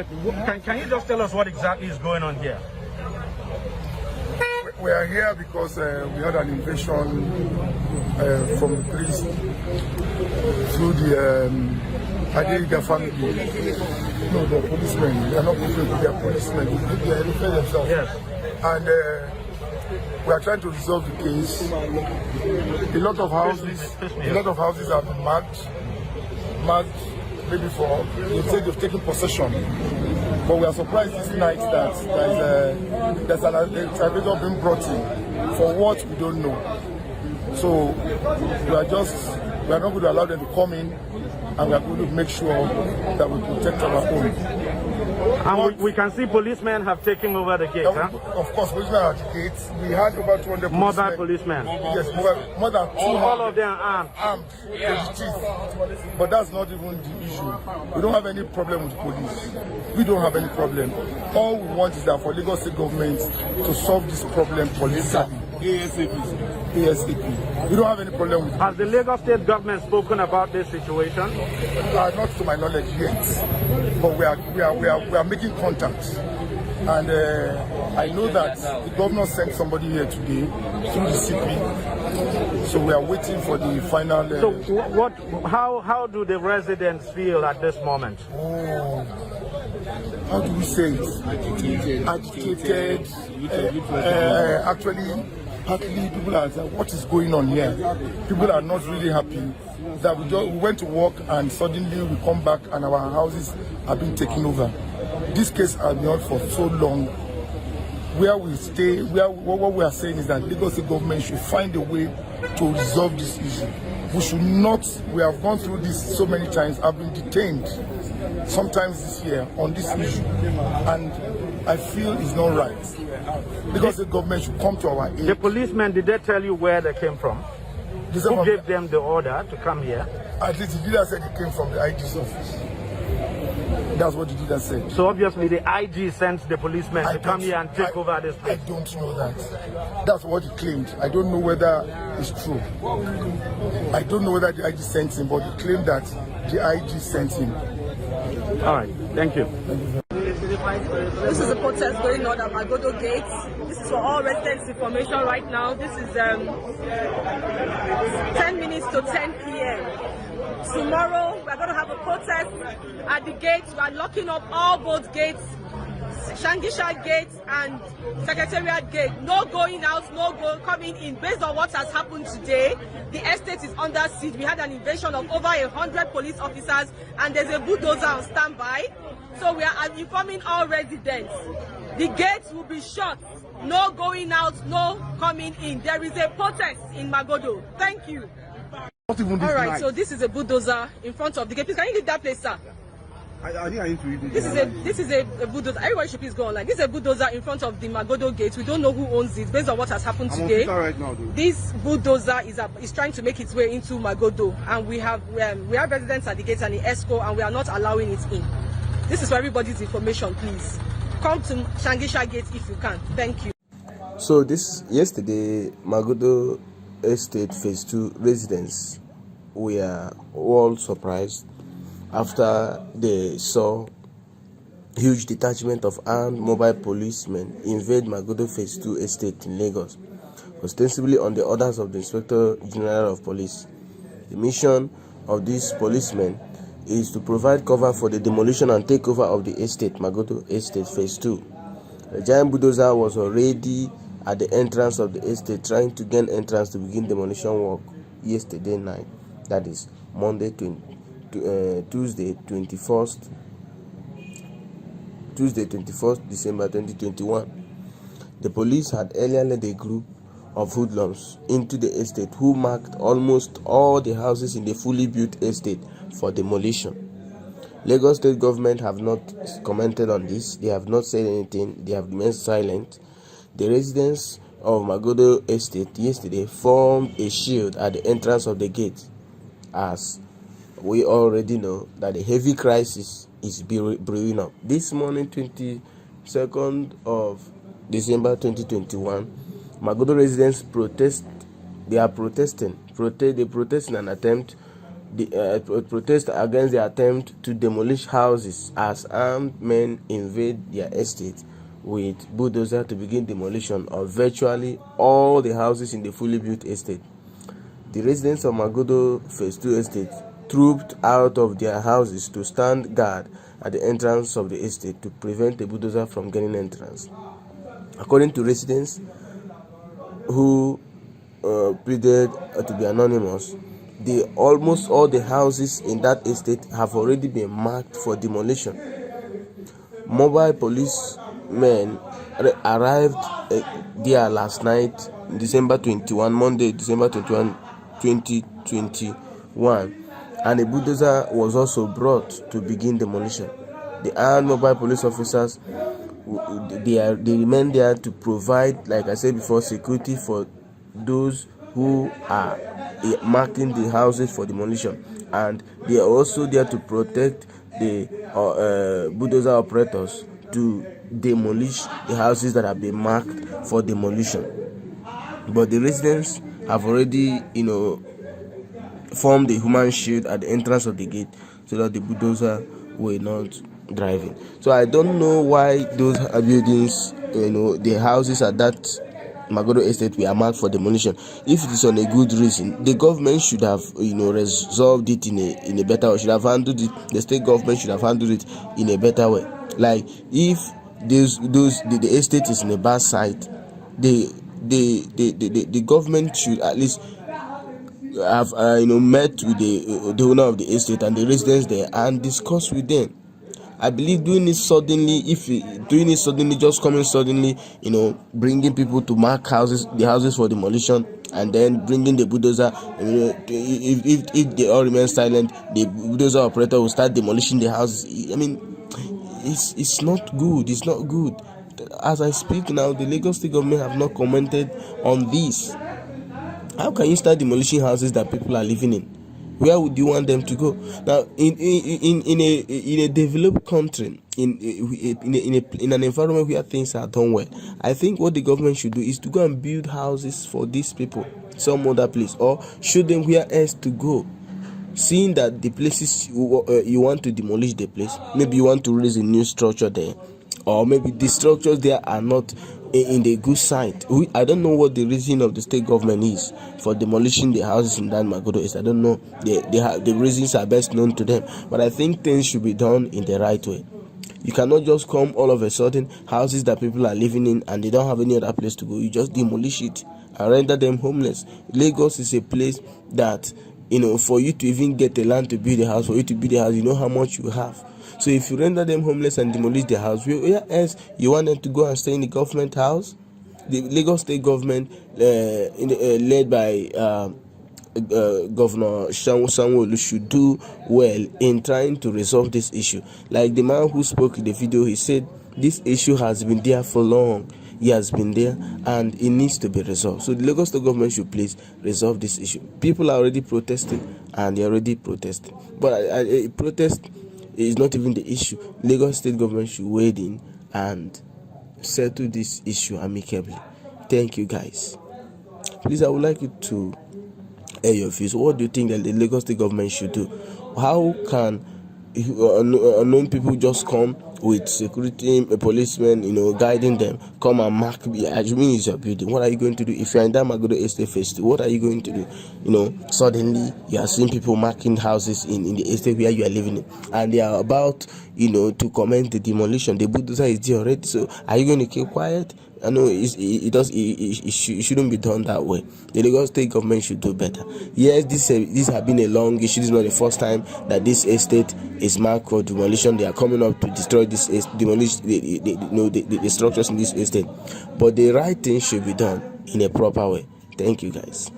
But can you just tell us what exactly is going on here? We are here because we had an invasion from the police through the Adiriga family. No, the policemen. They are not people, they are policemen. They are defend themselves. Yes. And we are trying to resolve the case. A lot of houses have been marked maybe for, they say they've taken possession. But we are surprised this night that there's an individual being brought in for what we don't know. So we are not going to allow them to come in, and we are going to make sure that we protect our own. And we can see policemen have taken over the gate, huh? Of course, policemen are at the gates. We had over 200 mobile policemen. Yes, more than 200. All of them armed. Armed to the teeth. But that's not even the issue. We don't have any problem with police. We don't have any problem. All we want is that for Lagos State government to solve this problem politically. ASAP. We don't have any problem with it. Has the Lagos State government spoken about this situation? Not to my knowledge yet, but we are making contact, and I know that the governor sent somebody here today through the CP, so we are waiting for the final. So how do the residents feel at this moment? Oh, how do we say it? Agitated. Actually, people are saying, what is going on here? People are not really happy that we went to work and suddenly we come back and our houses have been taken over. This case has been on for so long. Where we stay, what we are saying is that Lagos State government should find a way to resolve this issue. We should not, we have gone through this so many times, I've been detained sometimes this year on this issue, and I feel it's not right. Because the government should come to our aid. The policemen, did they tell you where they came from? Who gave them the order to come here? At least the leader said it came from the IG's office. That's what the leader said. So obviously the IG sent the policemen to come here and take over this place. I don't know that. That's what he claimed. I don't know whether it's true. I don't know whether the IG sent him, but he claimed that the IG sent him. All right, thank you. This is a protest going on at Magodo Gate. This is for all residents' information right now. This is 10 minutes to 10 p.m. Tomorrow, we are going to have a protest at the gates. We are locking up all both gates, Shangisha Gate and Secretariat Gate. No going out, no coming in. Based on what has happened today, the estate is under siege. We had an invasion of over 100 police officers, and there's a bulldozer on standby. So we are informing all residents. The gates will be shut. No going out, no coming in. There is a protest in Magodo. Thank you. All right, so this is a bulldozer in front of the gate. Please, can you leave that place, sir? I think I need to read it. This is a bulldozer. Everybody should please go online. This is a bulldozer in front of the Magodo gate. We don't know who owns it based on what has happened today. Right now, this bulldozer is trying to make its way into Magodo, and we have residents at the gate and the ESCO, and we are not allowing it in. This is for everybody's information, please. Come to Shangisha Gate if you can. Thank you. So yesterday, Magodo Estate Phase 2 residents were all surprised after they saw huge detachment of armed mobile policemen invade Magodo Phase 2 estate in Lagos, ostensibly on the orders of the Inspector General of Police. The mission of these policemen is to provide cover for the demolition and takeover of the estate, Magodo Estate Phase 2. A giant bulldozer was already at the entrance of the estate trying to gain entrance to begin demolition work yesterday night, that is Tuesday 21st December 2021. The police had earlier led a group of hoodlums into the estate who marked almost all the houses in the fully built estate for demolition. Lagos State government have not commented on this. They have not said anything. They have remained silent. The residents of Magodo Estate yesterday formed a shield at the entrance of the gate, as we already know that a heavy crisis is brewing up. This morning, 22nd of December 2021, Magodo residents protesting an attempt protest against the attempt to demolish houses as armed men invade their estate with bulldozer to begin demolition of virtually all the houses in the fully built estate. The residents of Magodo Phase 2 estate trooped out of their houses to stand guard at the entrance of the estate to prevent the bulldozer from gaining entrance. According to residents who pleaded to be anonymous, almost all the houses in that estate have already been marked for demolition. Mobile policemen arrived there last night, Monday, December 21, 2021, and a bulldozer was also brought to begin demolition. The armed mobile police officers, they remain there to provide, like I said before, security for those who are marking the houses for demolition, and they are also there to protect the bulldozer operators to demolish the houses that have been marked for demolition. But the residents have already, formed a human shield at the entrance of the gate so that the bulldozer will not drive in. So I don't know why those buildings, the houses at that Magodo Estate were marked for demolition. If it is on a good reason, the government should have, resolved it in a better way. Should have handled it. The state government should have handled it in a better way. Like if the estate is in a bad site, the government should at least have met with the owner of the estate and the residents there and discuss with them. I believe doing it suddenly, just coming suddenly, bringing people to mark the houses for demolition, and then bringing the bulldozer, if they all remain silent, the bulldozer operator will start demolishing the houses. I mean, it's not good. It's not good. As I speak now, the Lagos State government have not commented on this. How can you start demolishing houses that people are living in? Where would you want them to go? Now, in a developed country, in an environment where things are done well, I think what the government should do is to go and build houses for these people some other place, or show them where else to go. Seeing that the places you want to demolish the place, maybe you want to raise a new structure there, or maybe the structures there are not in the good site. I don't know what the reason of the state government is for demolishing the houses in that Magodo Estate. I don't know. The reasons are best known to them. But I think things should be done in the right way. You cannot just come all of a sudden, houses that people are living in and they don't have any other place to go. You just demolish it and render them homeless. Lagos is a place that, for you to even get a land to build a house, for you to build a house, you know how much you have. So if you render them homeless and demolish their house, where else you want them to go and stay in the government house? The Lagos State government, led by Governor Sanwo-Olu, should do well in trying to resolve this issue. Like the man who spoke in the video, he said this issue has been there for long. He has been there and it needs to be resolved. So the Lagos State government should please resolve this issue. People are already protesting and they're already protesting. But a protest is not even the issue. Lagos State government should wade in and settle this issue amicably. Thank you, guys. Please, I would like you to air your views. What do you think that the Lagos State government should do? How can unknown people just come with security, a policeman, guiding them, come and mark? Assuming it's your building, what are you going to do? If you're in that Magodo Estate Phase 2, what are you going to do? Suddenly you are seeing people marking houses in the estate where you are living in, and they are about, to commence the demolition. The bulldozer is there already. So are you going to keep quiet? I know it shouldn't be done that way. The Lagos State government should do better. Yes, this has been a long issue. This is not the first time that this estate is marked for demolition. They are coming up to destroy this, demolish the structures in this estate. But the right thing should be done in a proper way. Thank you, guys.